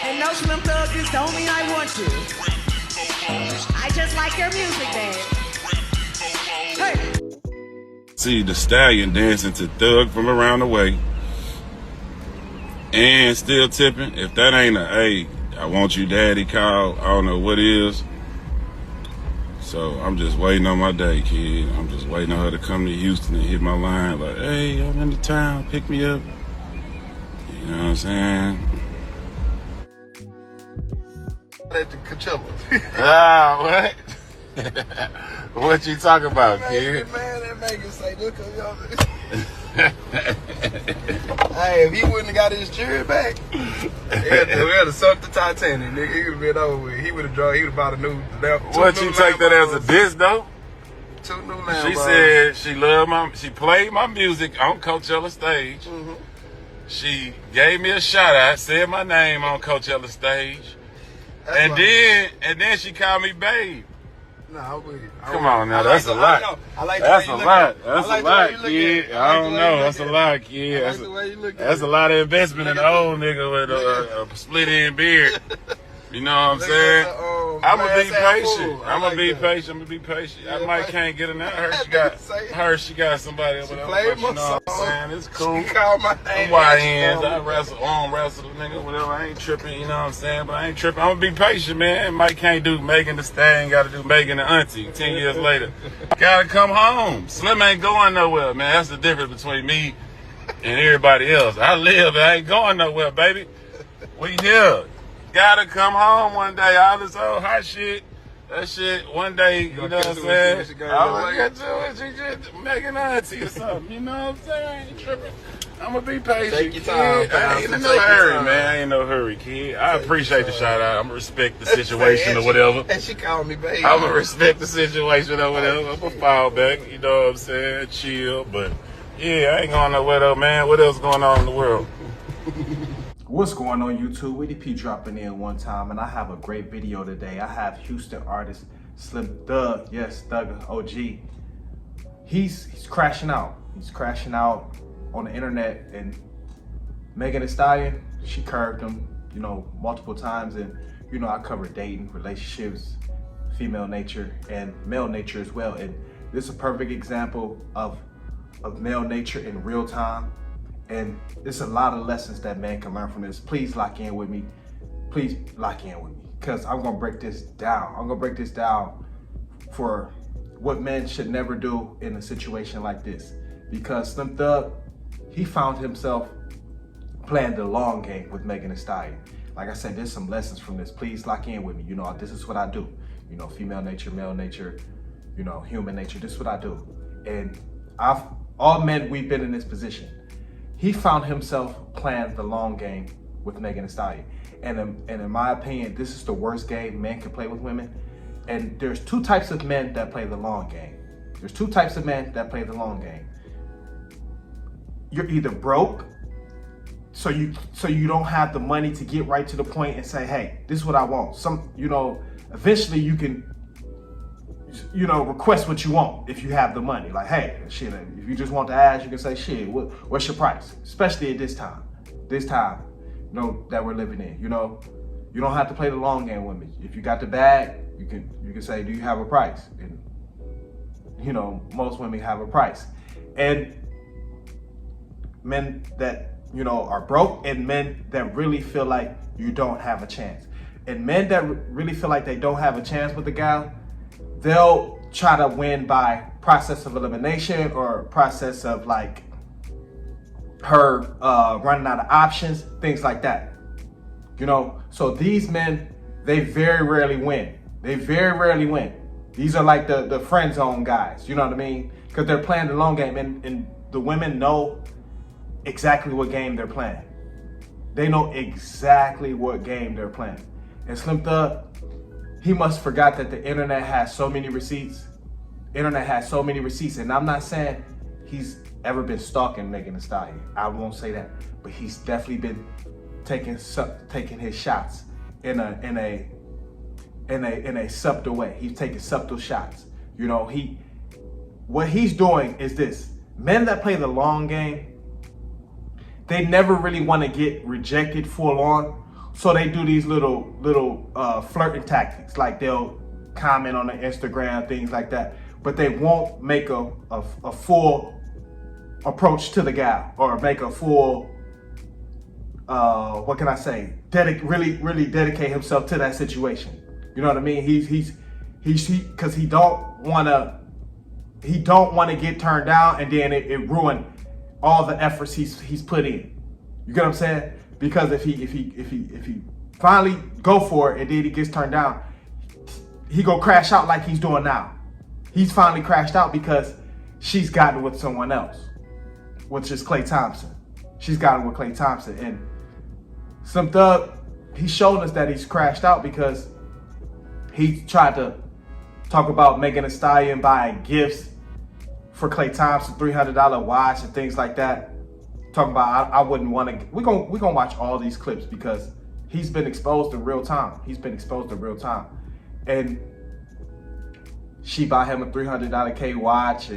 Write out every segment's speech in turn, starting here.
And no Slim Thug, this don't mean I want to. I just like your music, babe. Hey. See the stallion dancing to Thug from around the way and still tipping. If that ain't a, hey, I want you daddy call, I don't know what is. So I'm just waiting on my day, kid. I'm just waiting on her to come to Houston and hit my line like, hey, I'm in the town, pick me up. You know what I'm saying? At the Coachella. Ah, what? What you talking about, kid? Man, that Megan say, look up, y'all. Hey, if he wouldn't have got his jury back, we had to sunk the Titanic, nigga. He would have been over with. He would have bought a new. What, you take that as a diss, though? 2 new Lambos. She said she played my music on Coachella stage. Mm-hmm. She gave me a shout out, said my name on Coachella stage. And then she called me babe. Nah, I'm with it. Come on now, that's a lot. That's a lot. That's a lot, kid. I don't know. That's a lot, kid. That's a lot of investment in an old nigga with a split end beard. You know what I'm saying? I'm gonna be patient. I'm gonna be patient. I might can't get in there. She got somebody over there. But you know what I'm saying? It's cool. She called my name. YNs, arm wrestle the nigga, whatever. I ain't tripping, you know what I'm saying? But I ain't tripping. I'm gonna be patient, man. Mike can't do Megan Thee Stallion, gotta do Megan the auntie 10 years later. Gotta come home. Slim ain't going nowhere, man. That's the difference between me and everybody else. I live, I ain't going nowhere, baby. We here. Gotta come home one day. All this old hot shit, that shit, one day, you know what I'm saying? I'm gonna do it. She just making auntie or something, you know what I'm saying? I ain't tripping. I'm gonna be patient. Take your time, I ain't in no hurry, man. I ain't in no hurry, kid. I appreciate the shout out. I'm gonna respect the situation or whatever. And she called me baby. I'm gonna respect the situation or whatever. I'm gonna fall back, you know what I'm saying? Chill, but yeah, I ain't going nowhere though, man. What else going on in the world? What's going on YouTube? Willie P dropping in one time, and I have a great video today. I have Houston artist Slim Thug, yes, Thug OG. He's crashing out. He's crashing out on the internet, and Megan Thee Stallion, she curved him, you know, multiple times. And you know, I cover dating, relationships, female nature, and male nature as well. And this is a perfect example of male nature in real time. And there's a lot of lessons that man can learn from this. Please lock in with me. Please lock in with me, because I'm gonna break this down. I'm gonna break this down for what men should never do in a situation like this. Because Slim Thug, he found himself playing the long game with Megan Thee Stallion. Like I said, there's some lessons from this. Please lock in with me. You know, this is what I do. You know, female nature, male nature, you know, human nature. This is what I do. And all men, we've been in this position. He found himself playing the long game with Megan Thee Stallion. And in my opinion, this is the worst game men can play with women. And there's 2 types of men that play the long game. There's 2 types of men that play the long game. You're either broke, so you don't have the money to get right to the point and say, hey, this is what I want. Eventually you can, request what you want if you have the money. Like, hey, shit, if you just want the ass, you can say, shit, what's your price? Especially at this time, that we're living in, you don't have to play the long game with me. If you got the bag, you can say, do you have a price? And, most women have a price. And men that, are broke, and men that really feel like you don't have a chance. And men that really feel like they don't have a chance with the gal, they'll try to win by process of elimination or process of like her running out of options, things like that. So these men, they very rarely win. These are like the friend zone guys, you know what I mean? Because they're playing the long game, and the women know exactly what game they're playing. They know exactly what game they're playing. And Slim Thug, he must forgot that the internet has so many receipts. And I'm not saying he's ever been stalking Megan Thee Stallion. I won't say that. But he's definitely been taking his shots in a subtle way. He's taking subtle shots. What he's doing is this. Men that play the long game, they never really want to get rejected full on. So they do these little flirting tactics, like they'll comment on the Instagram, things like that, but they won't make a full approach to the guy or make a full what can I say? Really dedicate himself to that situation. You know what I mean? He's because he don't want to get turned down, and then it ruin all the efforts he's put in. You get what I'm saying? Because if he finally go for it and then he gets turned down, he go crash out like he's doing now. He's finally crashed out because she's gotten with someone else, which is Klay Thompson. She's gotten with Klay Thompson, and Slim Thug, he showed us that he's crashed out because he tried to talk about Megan Thee Stallion buying gifts for Klay Thompson, $300 watch and things like that. Talking about I wouldn't want to. We're gonna watch all these clips because he's been exposed in real time. And she bought him a $300 K watch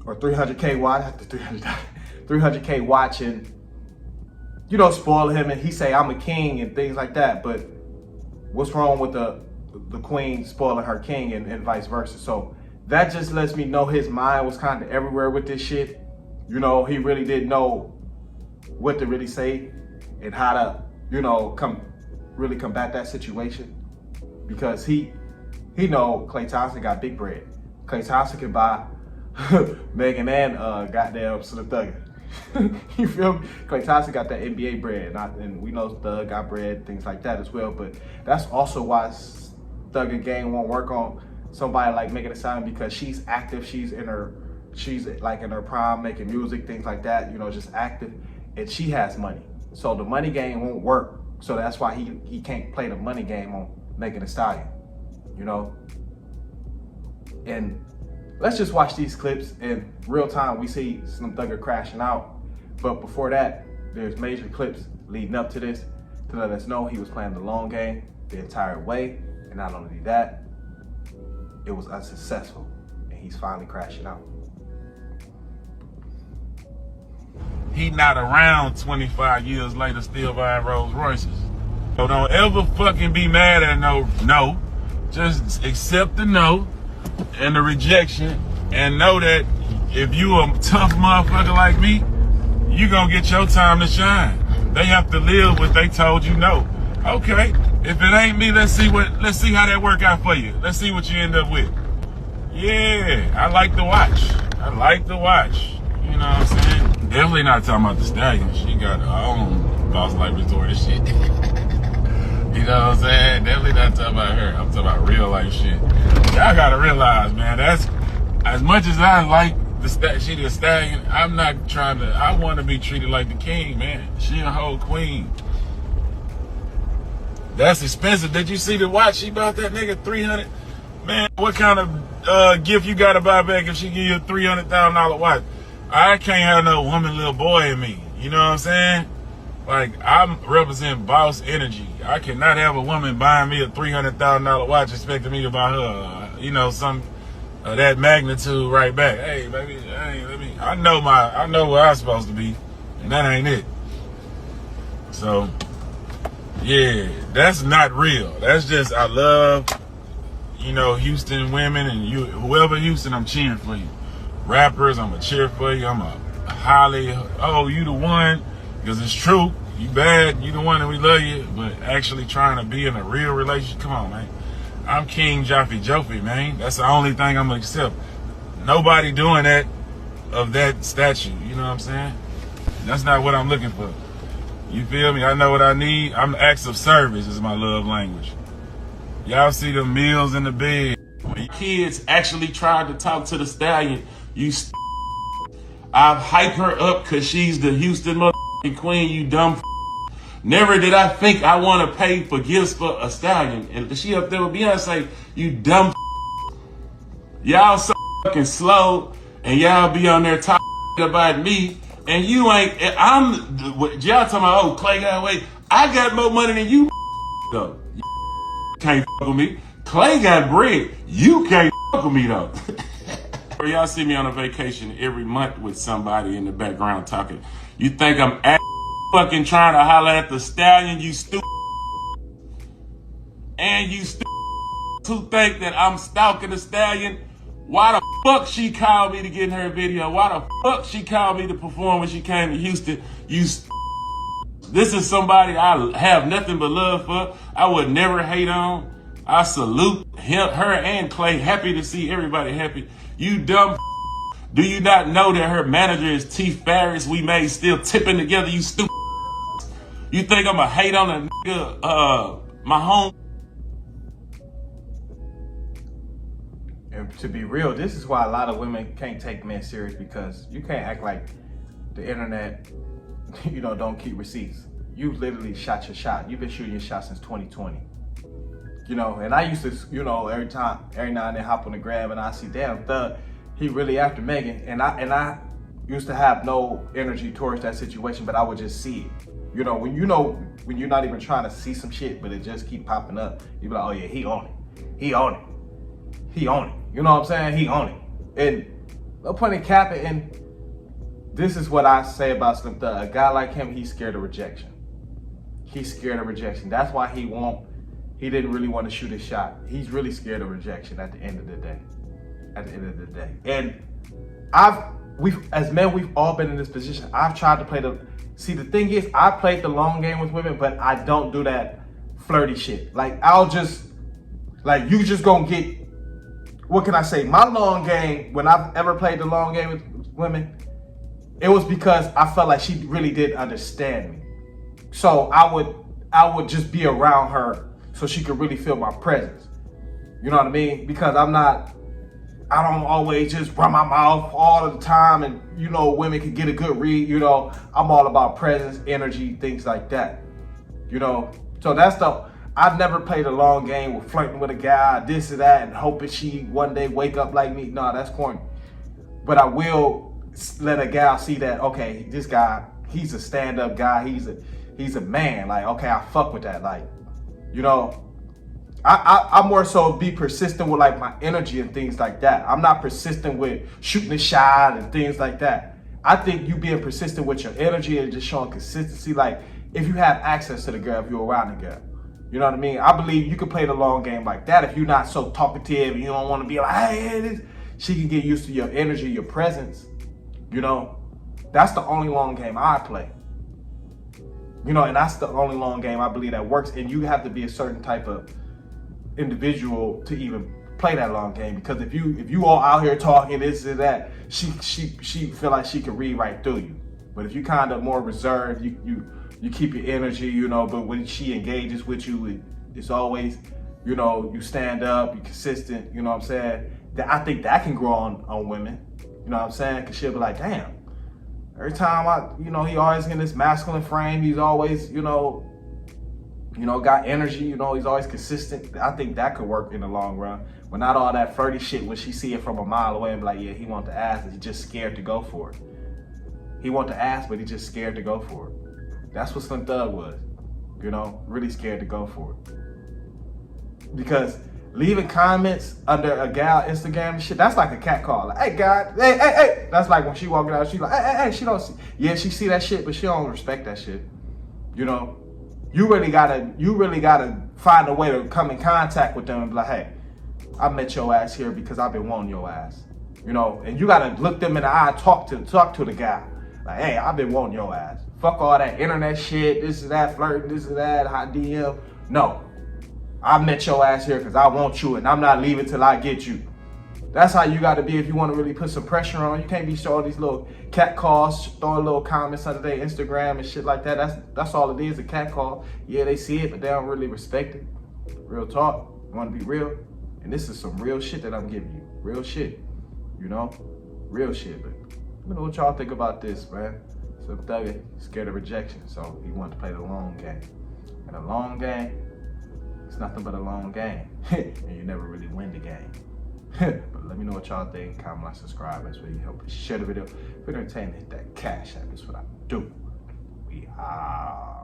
or 300K watch, 300K watch, and you know, spoil him, and he say I'm a king and things like that. But what's wrong with the queen spoiling her king and vice versa? So that just lets me know his mind was kind of everywhere with this shit. You know, he really didn't know what to really say and how to, you know, really combat that situation, because he know Klay Thompson got big bread. Klay Thompson can buy Megan and goddamn Slim Thug. You feel me? Klay Thompson got that NBA bread, and we know Thug got bread, things like that as well. But that's also why Thug and Gang won't work on somebody like Megan Thee Stallion, because she's active, she's like in her prime, making music, things like that, you know, just active, and she has money. So the money game won't work. So that's why he can't play the money game on Megan Thee Stallion, you know. And let's just watch these clips in real time. We see Slim Thugger crashing out, but before that, there's major clips leading up to this to let us know he was playing the long game the entire way, and not only that, it was unsuccessful, and he's finally crashing out. He not around 25 years later still buying Rolls Royces. So don't ever fucking be mad at no. Just accept the no and the rejection, and know that if you a tough motherfucker like me, you gonna get your time to shine. They have to live what they told you no. Okay, if it ain't me, let's see how that work out for you. Let's see what you end up with. Yeah, I like the watch. You know what I'm saying? Definitely not talking about the Stallion. She got her own boss life resort and shit. You know what I'm saying? Definitely not talking about her. I'm talking about real life shit. Y'all gotta realize, man, that's as much as I like she the Stallion, I'm not trying to, I want to be treated like the king, man. She a whole queen. That's expensive. Did you see the watch she bought that nigga 300? Man, what kind of gift you gotta buy back if she give you a $300,000 watch? I can't have no woman little boy in me. You know what I'm saying? Like, I'm representing boss energy. I cannot have a woman buying me a $300,000 watch expecting me to buy her, you know, some that magnitude right back. Hey, baby, I know where I'm supposed to be, and that ain't it. So, yeah, that's not real. That's just, I love, you know, Houston women, and you, whoever Houston, I'm cheering for you. Rappers, I'm a cheer for you. I'm a highly, oh, you the one, because it's true. You bad, you the one, and we love you. But actually trying to be in a real relationship, come on, man. I'm King Joffy, man. That's the only thing I'm gonna accept. Nobody doing that of that statue. You know what I'm saying? That's not what I'm looking for. You feel me? I know what I need. I'm acts of service is my love language. Y'all see the meals in the bed. When your kids actually tried to talk to the Stallion, I've hyped her up because she's the Houston motherfucking queen, you dumb. Never did I think I want to pay for gifts for a Stallion. And she up there with Beyonce, you dumb. Y'all so fucking slow, and y'all be on there talking about me, and you ain't. Y'all talking about, oh, Klay got away. I got more money than you, though. You can't fuck with me. Klay got bread. You can't fuck with me, though. Y'all see me on a vacation every month with somebody in the background talking. You think I'm fucking trying to holler at the stallion, you stupid. And you stupid who think that I'm stalking the stallion. Why the fuck she called me to get in her video? Why the fuck she called me to perform when she came to Houston? You This is somebody I have nothing but love for. I would never hate on. I salute him, her and Klay. Happy to see everybody happy. You dumb. Do you not know that her manager is T. Farris? We made still tipping together, you stupid. You think I'ma hate on a nigga, my home? And to be real, this is why a lot of women can't take men serious, because you can't act like the internet, don't keep receipts. You literally shot your shot. You've been shooting your shot since 2020. And I used to, every now and then hop on the gram and I see, damn, Thug, he really after Megan. And I used to have no energy towards that situation, but I would just see it. When you're not even trying to see some shit, but it just keep popping up, you be like, oh yeah, he on it. He on it. He on it. You know what I'm saying? He on it. And no point in capping. And this is what I say about Slim Thug. A guy like him, he's scared of rejection. He's scared of rejection. That's why he didn't really want to shoot his shot. He's really scared of rejection at the end of the day. And as men, we've all been in this position. I've tried to play the thing is, I played the long game with women, but I don't do that flirty shit. Like, you just gonna get, what can I say? My long game, when I've ever played the long game with women, it was because I felt like she really did understand me. So I would just be around her so she could really feel my presence. You know what I mean? Because I don't always just run my mouth all of the time and, women can get a good read, I'm all about presence, energy, things like that. So I've never played a long game with flirting with a guy, this or that, and hoping she one day wake up like me. No, that's corny. But I will let a gal see that, okay, this guy, he's a stand-up guy, he's a man. Like, okay, I fuck with that. Like, I more so be persistent with like my energy and things like that. I'm not persistent with shooting a shot and things like that. I think you being persistent with your energy and just showing consistency, like if you have access to the girl, if you're around the girl. You know what I mean? I believe you can play the long game like that if you're not so talkative and you don't want to be like, hey, she can get used to your energy, your presence. That's the only long game I play. And that's the only long game I believe that works. And you have to be a certain type of individual to even play that long game, because if you all out here talking this and that, she feel like she can read right through you. But if you kind of more reserved, you keep your energy, but when she engages with you, it's always, you stand up, you're consistent, you know what I'm saying? I think that can grow on women, you know what I'm saying? Because she'll be like, damn, every time he always in this masculine frame, he's always, got energy, he's always consistent. I think that could work in the long run. But not all that flirty shit when she see it from a mile away and be like, yeah, he want to ask, and he's just scared to go for it. He want to ask, but he's just scared to go for it. That's what Slim Thug was, really scared to go for it. Because leaving comments under a gal Instagram and shit, that's like a cat call. Like, hey, God, hey. That's like when she walking out, she's like, hey, she don't see. Yeah, she see that shit, but she don't respect that shit. You really gotta find a way to come in contact with them and be like, hey, I met your ass here because I've been wanting your ass. And you gotta look them in the eye, talk to the guy. Like, hey, I've been wanting your ass. Fuck all that internet shit, this is that, flirting, this is that, hot DM. No, I met your ass here because I want you and I'm not leaving till I get you. That's how you gotta be if you wanna really put some pressure on. You can't be showing these little cat calls, throwing little comments under their Instagram and shit like that. That's all it is, a cat call. Yeah, they see it, but they don't really respect it. Real talk, you wanna be real? And this is some real shit that I'm giving you. Real shit, real shit. But let me know what y'all think about this, man. Slim Thug scared of rejection, so he wanted to play the long game. And a long game, it's nothing but a long game. And you never really win the game. But let me know what y'all think. Comment, like, subscribe. That's really help. Share the video. If you're entertained, hit that cash app. That's what I do. We are.